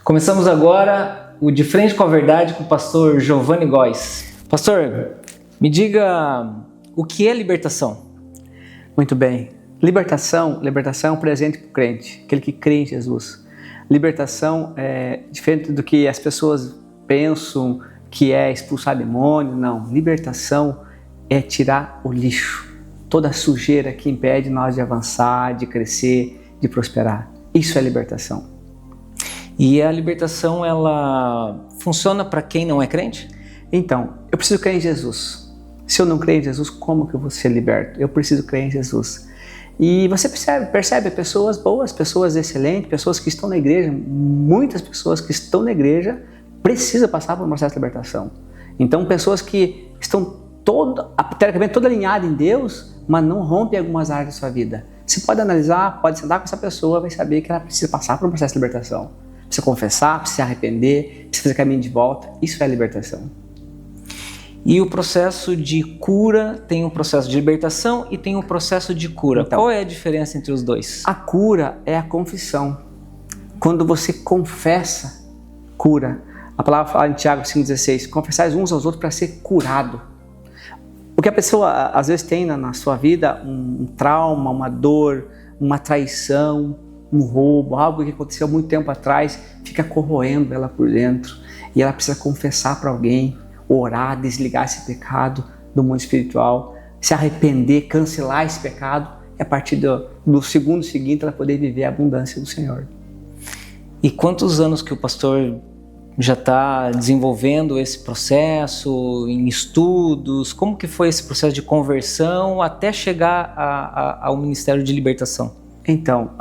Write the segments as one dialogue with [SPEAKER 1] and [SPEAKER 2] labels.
[SPEAKER 1] Começamos agora o De Frente com a Verdade com o pastor Giovanni Góes. Pastor, me diga o que é libertação?
[SPEAKER 2] Muito bem. Libertação é um presente para o crente, aquele que crê em Jesus. Libertação é diferente do que as pessoas pensam que é expulsar demônio. Não, libertação é tirar o lixo, toda a sujeira que impede nós de avançar, de crescer, de prosperar. Isso é libertação.
[SPEAKER 1] E a libertação, ela funciona para quem não é crente?
[SPEAKER 2] Então, eu preciso crer em Jesus. Se eu não crer em Jesus, como que eu vou ser liberto? Eu preciso crer em Jesus. E você percebe pessoas boas, pessoas excelentes, pessoas que estão na igreja, muitas pessoas que estão na igreja precisam passar por um processo de libertação. Então, pessoas que estão teoricamente toda alinhadas em Deus, mas não rompem algumas áreas da sua vida. Você pode analisar, pode sentar com essa pessoa, vai saber que ela precisa passar por um processo de libertação. Precisa confessar, precisa se arrepender, precisa fazer caminho de volta. Isso é libertação.
[SPEAKER 1] E o processo de cura tem um processo de libertação e tem um processo de cura.
[SPEAKER 2] Então,
[SPEAKER 1] qual é a diferença entre os dois?
[SPEAKER 2] A cura é a confissão. Quando você confessa, cura. A palavra fala em Tiago 5,16, confessais uns aos outros para ser curado. O que a pessoa às vezes tem na sua vida, um trauma, uma dor, uma traição, um roubo, algo que aconteceu há muito tempo atrás, fica corroendo ela por dentro. E ela precisa confessar para alguém, orar, desligar esse pecado do mundo espiritual, se arrepender, cancelar esse pecado, e a partir do segundo seguinte ela poder viver a abundância do Senhor.
[SPEAKER 1] E quantos anos que o pastor já está desenvolvendo esse processo, em estudos? Como que foi esse processo de conversão até chegar ao Ministério de Libertação?
[SPEAKER 2] Então,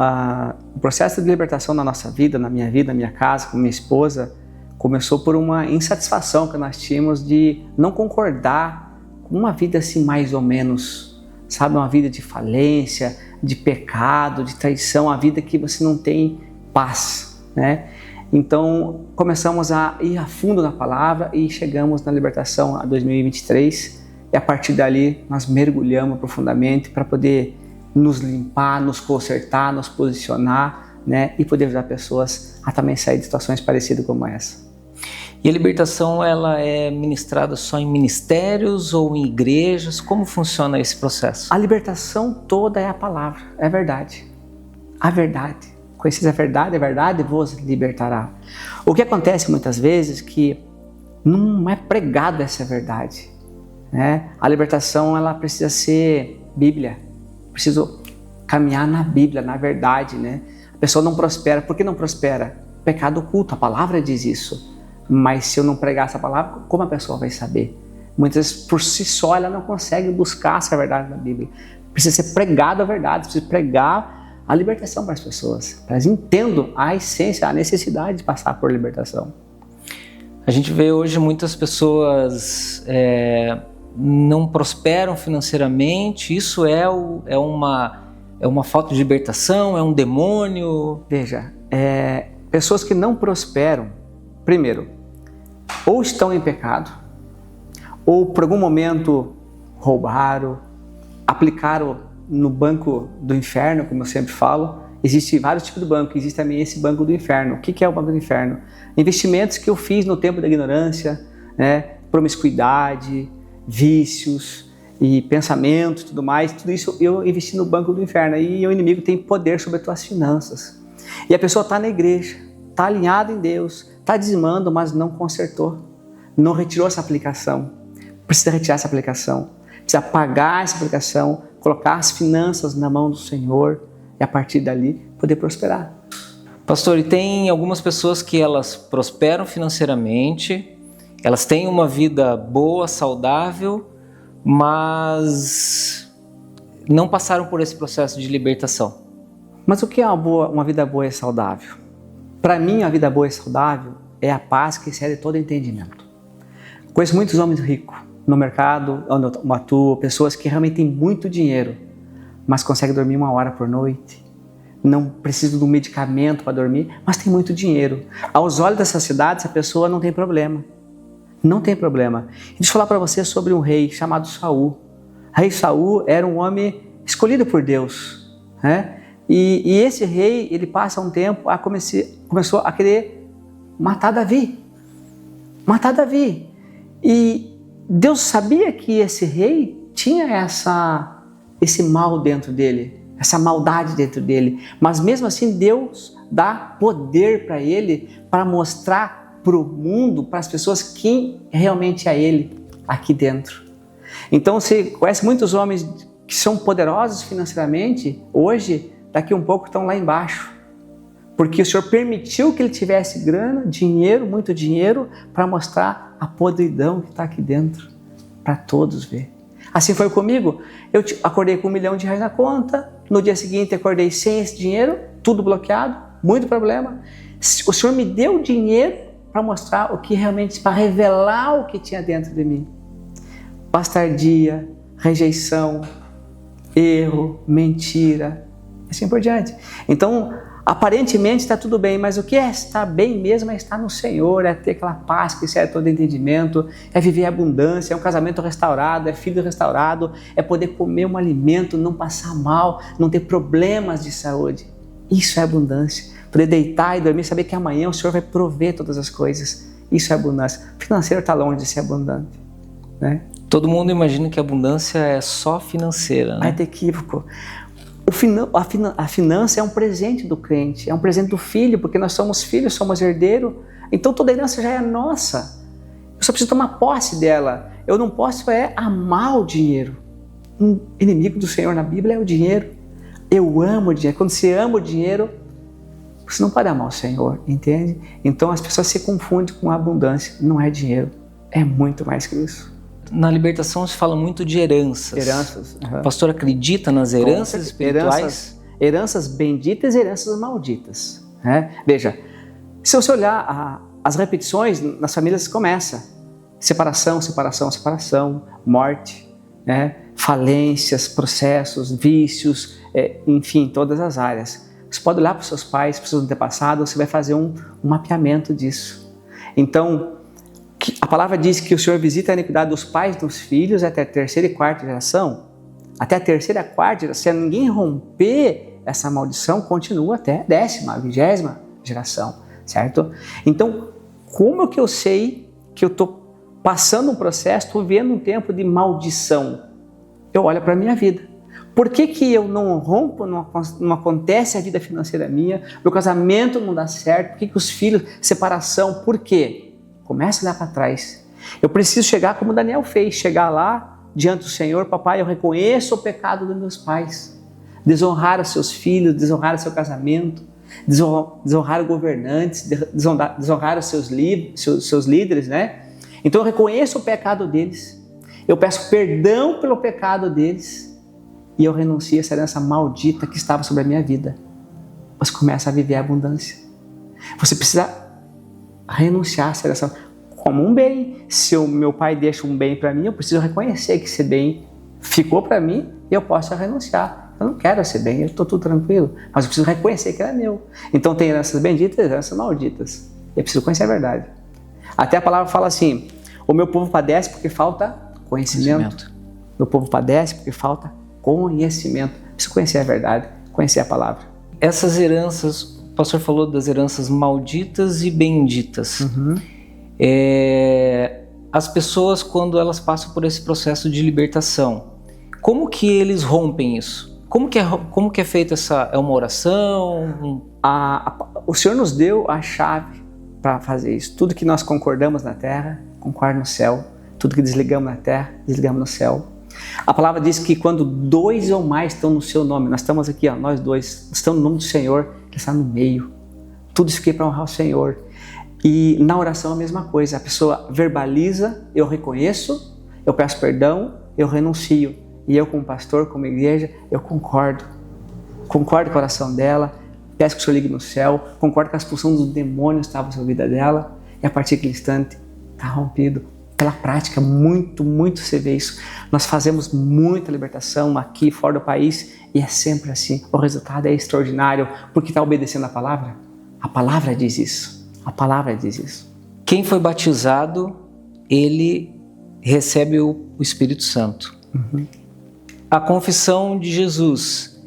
[SPEAKER 2] o processo de libertação na nossa vida, na minha casa, com minha esposa, começou por uma insatisfação que nós tínhamos de não concordar com uma vida assim mais ou menos, sabe? Uma vida de falência, de pecado, de traição, uma vida que você não tem paz, né? Então, começamos a ir a fundo na palavra e chegamos na libertação a 2023 e a partir dali nós mergulhamos profundamente para poder nos limpar, nos consertar, nos posicionar, né? E poder ajudar pessoas a também sair de situações parecidas como essa.
[SPEAKER 1] E a libertação, ela é ministrada só em ministérios ou em igrejas? Como funciona esse processo?
[SPEAKER 2] A libertação toda é a palavra, é a verdade. A verdade. Conheceis a verdade vos libertará. O que acontece muitas vezes é que não é pregado essa verdade, né? A libertação, ela precisa ser Bíblia. Preciso caminhar na Bíblia, na verdade, né? A pessoa não prospera. Por que não prospera? Pecado oculto, a palavra diz isso. Mas se eu não pregar essa palavra, como a pessoa vai saber? Muitas vezes, por si só, ela não consegue buscar essa verdade na Bíblia. Precisa ser pregada a verdade, precisa pregar a libertação para as pessoas. Para elas entendam a essência, a necessidade de passar por libertação.
[SPEAKER 1] A gente vê hoje muitas pessoas não prosperam financeiramente. Isso é uma falta de libertação, é um demônio?
[SPEAKER 2] Veja, pessoas que não prosperam, primeiro, ou estão em pecado, ou por algum momento roubaram, aplicaram no banco do inferno, como eu sempre falo. Existem vários tipos de banco, existe também esse banco do inferno. O que é o banco do inferno? Investimentos que eu fiz no tempo da ignorância, né? Promiscuidade, vícios e pensamentos e tudo mais, tudo isso eu investi no banco do inferno. E o inimigo tem poder sobre as tuas finanças. E a pessoa está na igreja, está alinhada em Deus, está dizimando, mas não consertou, não retirou essa aplicação. Precisa retirar essa aplicação, precisa pagar essa aplicação, colocar as finanças na mão do Senhor e a partir dali poder prosperar.
[SPEAKER 1] Pastor, e tem algumas pessoas que elas prosperam financeiramente, elas têm uma vida boa, saudável, mas não passaram por esse processo de libertação.
[SPEAKER 2] Mas o que é uma vida boa e saudável? Para mim, a vida boa e saudável é a paz que excede todo entendimento. Conheço muitos homens ricos no mercado onde eu atuo, pessoas que realmente têm muito dinheiro, mas conseguem dormir 1 hora por noite, não precisam de um medicamento para dormir, mas tem muito dinheiro. Aos olhos da sociedade, essa pessoa não tem problema. Não tem problema. Deixa eu falar para você sobre um rei chamado Saul. O rei Saul era um homem escolhido por Deus, né? E esse rei, ele passa um tempo, começou a querer matar Davi. Matar Davi. E Deus sabia que esse rei tinha esse mal dentro dele, essa maldade dentro dele. Mas mesmo assim Deus dá poder para ele, para mostrar para o mundo, para as pessoas, quem realmente é ele aqui dentro. Então você conhece muitos homens que são poderosos financeiramente, hoje, daqui um pouco estão lá embaixo. Porque o Senhor permitiu que ele tivesse grana, dinheiro, muito dinheiro, para mostrar a podridão que está aqui dentro, para todos ver. Assim foi comigo. Eu acordei com R$1 milhão na conta, no dia seguinte acordei sem esse dinheiro, tudo bloqueado, muito problema. O Senhor me deu dinheiro para mostrar o que realmente, para revelar o que tinha dentro de mim. Bastardia, rejeição, erro, mentira, assim por diante. Então, aparentemente está tudo bem, mas o que é estar bem mesmo é estar no Senhor, é ter aquela paz que excede todo entendimento, é viver a abundância, é um casamento restaurado, é filho restaurado, é poder comer um alimento, não passar mal, não ter problemas de saúde. Isso é abundância. Poder deitar e dormir, saber que amanhã o Senhor vai prover todas as coisas. Isso é abundância. O financeiro está longe de ser abundante, né?
[SPEAKER 1] Todo mundo imagina que a abundância é só financeira, né?
[SPEAKER 2] É equívoco. A finança é um presente do crente, é um presente do filho, porque nós somos filhos, somos herdeiros, então toda herança já é nossa. Eu só preciso tomar posse dela. Eu não posso amar o dinheiro. Um inimigo do Senhor na Bíblia é o dinheiro. Eu amo o dinheiro. Quando você ama o dinheiro, você não pode amar o Senhor, entende? Então as pessoas se confundem com a abundância. Não é dinheiro, é muito mais que isso.
[SPEAKER 1] Na libertação se fala muito de heranças.
[SPEAKER 2] Heranças. Uhum.
[SPEAKER 1] O pastor acredita nas heranças espirituais?
[SPEAKER 2] Heranças benditas e heranças malditas. Né? Veja, se você olhar as repetições nas famílias, começa separação, separação, separação, morte, né? Falências, processos, vícios, enfim, todas as áreas. Você pode olhar para os seus pais, para os seus antepassados, você vai fazer um mapeamento disso. Então, a palavra diz que o Senhor visita a iniquidade dos pais dos filhos até a 3ª e 4ª geração. Até a 3ª e 4ª geração. Se ninguém romper essa maldição, continua até a 10ª, 20ª geração, certo? Então, como que eu sei que eu estou passando um processo, estou vendo um tempo de maldição? Eu olho para a minha vida. Por que eu não rompo, não acontece a vida financeira minha, meu casamento não dá certo, por que os filhos, separação, por quê? Começa a olhar para trás. Eu preciso chegar como Daniel fez, chegar lá diante do Senhor, papai, eu reconheço o pecado dos meus pais, desonrar os seus filhos, desonrar o seu casamento, desonrar os governantes, desonrar os seus líderes, né? Então eu reconheço o pecado deles, eu peço perdão pelo pecado deles e eu renuncio a essa herança maldita que estava sobre a minha vida. Você começa a viver a abundância. Você precisa renunciar a essa herança como um bem. Se o meu pai deixa um bem para mim, eu preciso reconhecer que esse bem ficou para mim e eu posso renunciar. Eu não quero esse bem, eu estou tudo tranquilo, mas eu preciso reconhecer que ele é meu. Então tem heranças benditas e heranças malditas. Eu preciso conhecer a verdade. Até a palavra fala assim, o meu povo padece porque falta conhecimento. Meu povo padece porque falta conhecimento. Eu preciso conhecer a verdade, conhecer a palavra.
[SPEAKER 1] Essas heranças, o pastor falou das heranças malditas e benditas. Uhum. As pessoas, quando elas passam por esse processo de libertação, como que eles rompem isso? Como que é feita essa... É uma oração?
[SPEAKER 2] O Senhor nos deu a chave para fazer isso. Tudo que nós concordamos na terra, concorda no céu. Tudo que desligamos na terra, desligamos no céu. A palavra diz que quando 2 ou mais estão no seu nome, nós estamos aqui, nós 2, estamos no nome do Senhor, Ele está no meio. Tudo isso aqui é para honrar o Senhor. E na oração a mesma coisa, a pessoa verbaliza, eu reconheço, eu peço perdão, eu renuncio. E eu como pastor, como igreja, eu concordo. Concordo com a oração dela, peço que o Senhor ligue no céu, concordo com a expulsão dos demônios que estavam sobre a vida dela, e a partir daquele instante está rompido. Pela prática, muito você vê isso. Nós fazemos muita libertação aqui, fora do país, e é sempre assim. O resultado é extraordinário, porque está obedecendo a palavra. A palavra diz isso. A palavra diz isso.
[SPEAKER 1] Quem foi batizado, ele recebe o Espírito Santo. Uhum. A confissão de Jesus,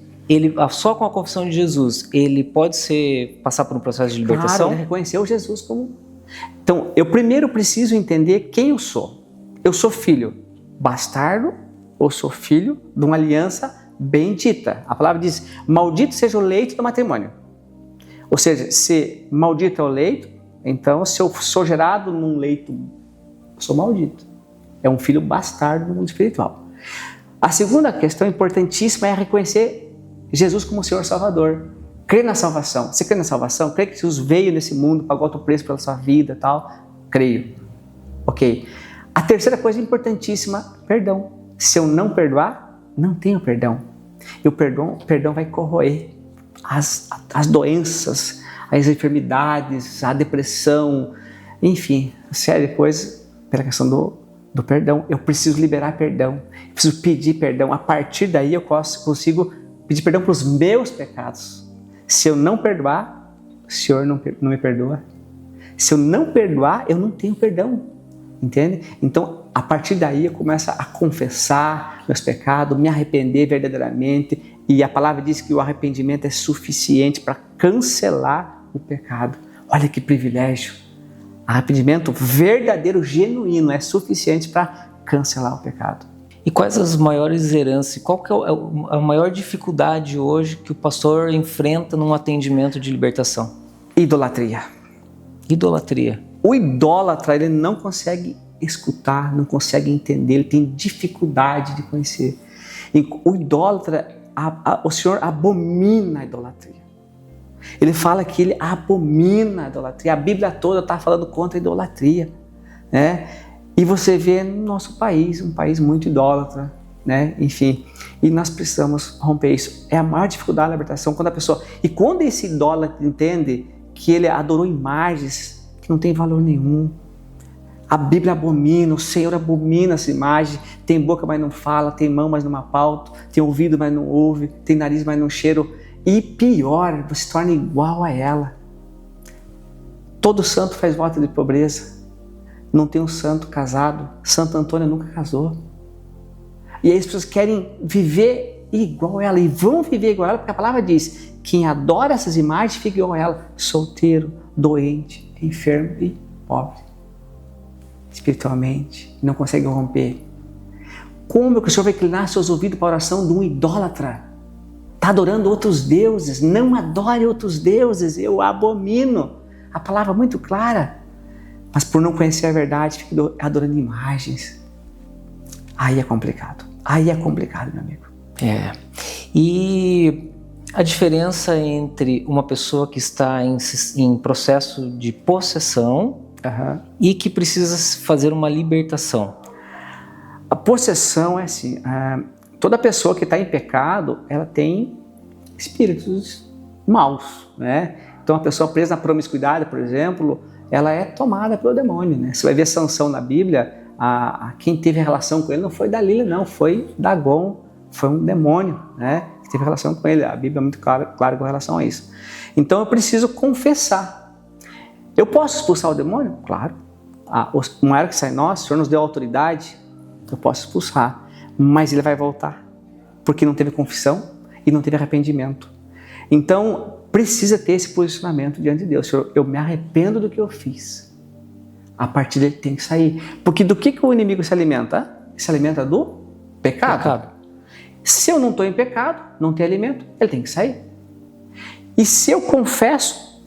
[SPEAKER 1] só com a confissão de Jesus, ele pode passar por um processo de libertação?
[SPEAKER 2] Claro, ele reconheceu Jesus como... Então, eu primeiro preciso entender quem eu sou. Eu sou filho bastardo ou sou filho de uma aliança bendita? A palavra diz, maldito seja o leito do matrimônio. Ou seja, se maldito é o leito, então se eu sou gerado num leito, eu sou maldito. É um filho bastardo no mundo espiritual. A segunda questão importantíssima é reconhecer Jesus como Senhor Salvador. Crer na salvação. Você crê na salvação? Crê que Jesus veio nesse mundo, pagou alto preço pela sua vida e tal? Creio. Ok. A terceira coisa importantíssima, perdão. Se eu não perdoar, não tenho perdão. E o perdão vai corroer as doenças, as enfermidades, a depressão, enfim, série de coisas pela questão do perdão. Eu preciso liberar perdão, eu preciso pedir perdão. A partir daí eu consigo pedir perdão para os meus pecados. Se eu não perdoar, o Senhor não me perdoa. Se eu não perdoar, eu não tenho perdão. Entende? Então, a partir daí eu começo a confessar meus pecados, me arrepender verdadeiramente. E a palavra diz que o arrependimento é suficiente para cancelar o pecado. Olha que privilégio. Arrependimento verdadeiro, genuíno, é suficiente para cancelar o pecado.
[SPEAKER 1] E quais as maiores heranças? Qual que é a maior dificuldade hoje que o pastor enfrenta num atendimento de libertação?
[SPEAKER 2] Idolatria.
[SPEAKER 1] Idolatria.
[SPEAKER 2] O idólatra, ele não consegue escutar, não consegue entender, ele tem dificuldade de conhecer. E o idólatra, o Senhor abomina a idolatria. Ele fala que ele abomina a idolatria. A Bíblia toda está falando contra a idolatria, né? E você vê no nosso país, um país muito idólatra, né? Enfim, e nós precisamos romper isso. É a maior dificuldade da libertação quando a pessoa... E quando esse idólatra entende que ele adorou imagens que não tem valor nenhum, a Bíblia abomina, o Senhor abomina essa imagem, tem boca, mas não fala, tem mão, mas não apalpa, tem ouvido, mas não ouve, tem nariz, mas não cheira. E pior, você se torna igual a ela. Todo santo faz voto de pobreza. Não tem um santo casado. Santo Antônio nunca casou. E aí as pessoas querem viver igual a ela. E vão viver igual a ela, porque a palavra diz, quem adora essas imagens fica igual a ela. Solteiro, doente, enfermo e pobre. Espiritualmente, não consegue romper. Como que o Senhor vai inclinar seus ouvidos para a oração de um idólatra? Está adorando outros deuses. Não adore outros deuses, eu abomino. A palavra é muito clara. Mas por não conhecer a verdade, fica adorando imagens. Aí é complicado. Aí é complicado, meu amigo.
[SPEAKER 1] É. E a diferença entre uma pessoa que está em processo de possessão e que precisa fazer uma libertação?
[SPEAKER 2] A possessão é assim, toda pessoa que está em pecado, ela tem espíritos maus, né? Então a pessoa presa na promiscuidade, por exemplo, ela é tomada pelo demônio, né? Você vai ver Sansão na Bíblia, quem teve relação com ele não foi Dalila, não, foi Dagon, foi um demônio, né? Que teve relação com ele. A Bíblia é muito clara com relação a isso. Então eu preciso confessar. Eu posso expulsar o demônio? Claro. Uma era que sai nós, o Senhor nos deu autoridade, eu posso expulsar, mas ele vai voltar, porque não teve confissão e não teve arrependimento. Então, precisa ter esse posicionamento diante de Deus. Senhor, eu me arrependo do que eu fiz. A partir dele tem que sair. Porque do que o inimigo se alimenta? Se alimenta do pecado. Se eu não estou em pecado, não tem alimento, ele tem que sair. E se eu confesso,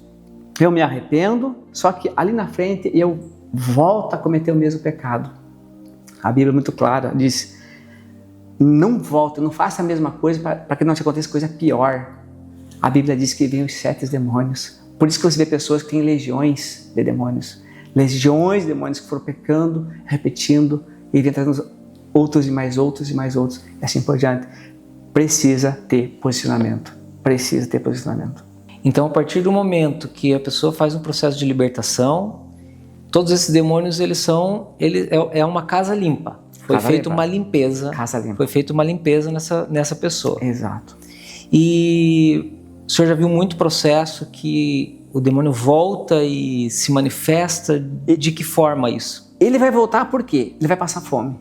[SPEAKER 2] eu me arrependo, só que ali na frente eu volto a cometer o mesmo pecado. A Bíblia é muito clara, diz, não volte, não faça a mesma coisa para que não te aconteça coisa pior. A Bíblia diz que vem os 7 demônios. Por isso que você vê pessoas que têm legiões de demônios. Legiões de demônios que foram pecando, repetindo, e vem trazendo outros e mais outros e mais outros, e assim por diante. Precisa ter posicionamento. Precisa ter posicionamento.
[SPEAKER 1] Então, a partir do momento que a pessoa faz um processo de libertação, todos esses demônios, é uma casa limpa. Foi feita uma limpeza.
[SPEAKER 2] Casa limpa.
[SPEAKER 1] Foi feita uma limpeza nessa pessoa.
[SPEAKER 2] Exato.
[SPEAKER 1] E o senhor já viu muito processo que o demônio volta e se manifesta? De que forma isso?
[SPEAKER 2] Ele vai voltar por quê? Ele vai passar fome.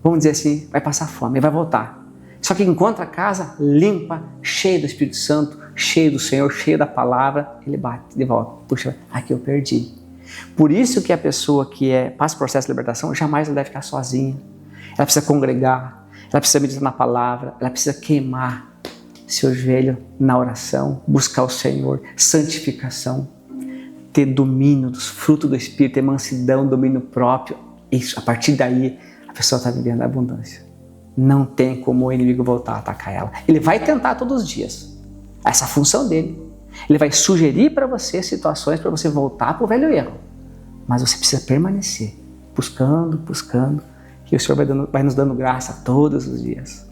[SPEAKER 2] Vamos dizer assim, vai passar fome, ele vai voltar. Só que encontra a casa limpa, cheia do Espírito Santo, cheio do Senhor, cheio da palavra, ele bate de volta. Puxa, aqui eu perdi. Por isso que a pessoa que passa o processo de libertação, jamais ela deve ficar sozinha. Ela precisa congregar, ela precisa meditar na palavra, ela precisa queimar seu joelho na oração, buscar o Senhor, santificação, ter domínio dos frutos do Espírito, ter mansidão, domínio próprio. Isso, a partir daí, a pessoa está vivendo a abundância. Não tem como o inimigo voltar a atacar ela. Ele vai tentar todos os dias. Essa é a função dele. Ele vai sugerir para você situações para você voltar para o velho erro. Mas você precisa permanecer, buscando, e o Senhor vai nos dando graça todos os dias.